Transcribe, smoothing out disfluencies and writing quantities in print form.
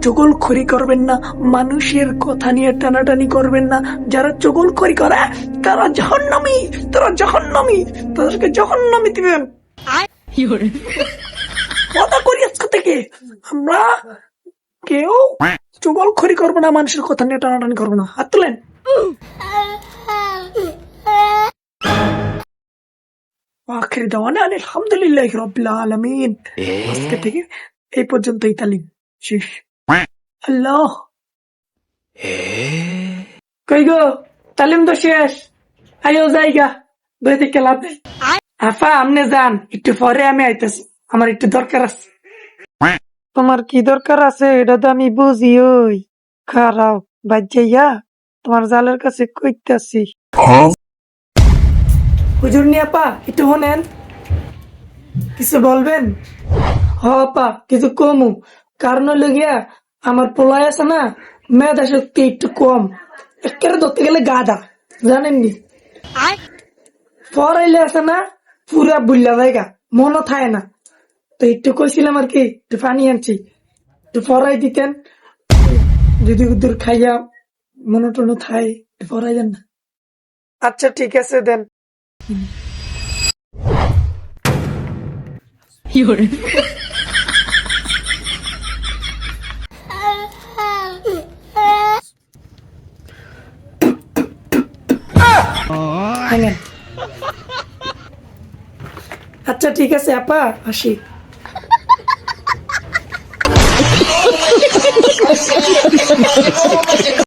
চগলখড়ি করবেন না, মানুষের কথা নিয়ে টানাটানি করবেন না। যারা চগলখড়ি করে তারা জাহান্নামী, তাদেরকে জাহান্নামে দিবেন। কথা করি আজকে থেকে আমরা কেউ চগলখড়ি করবো না, মানুষের কথা নিয়ে টানাটানি করবো না। হাত তুলেন। আখির দাওয়ানা আলহামদুলিল্লাহি রাব্বিল আলামিন। আজকে থেকে এই পর্যন্তই তালিম শেষ। আল্লাহ কই গো, তালিম তো শেষ, আয়ো জায়গা বইতে খেলা দেয়। আফা আপনি যান, একটু পরে আমি আইতেছি, আমার একটু দরকার আছে। তোমার কি দরকার আছে এটা তো আমি বুঝি। ওই খারাপ বাজ্যাইয়া তোমার জালের কাছে কইতাছি। হুজুর নি আপা একটু শোনেন, কিছু বলবেন? হ আপা কিছু কমু, কারণ হইলো গিয়া আমার পোলাই আছে না, মেধা শক্তি একটু কম, একেবারে ধরতে গেলে গাধা, জানেননি? পড়াইলে আছে না পুরা বুল্লা জায়গা, মনও থাকে না। তো একটু কইছিলাম আর কি, একটু পানি আনছি, একটু পড়াই দিতেন, যদি উদ্দুর খাইয়া মনো টনো থাই, একটু পড়াই দেন না। আচ্ছা ঠিক আছে দেন। আচ্ছা ঠিক আছে আপা, আসি।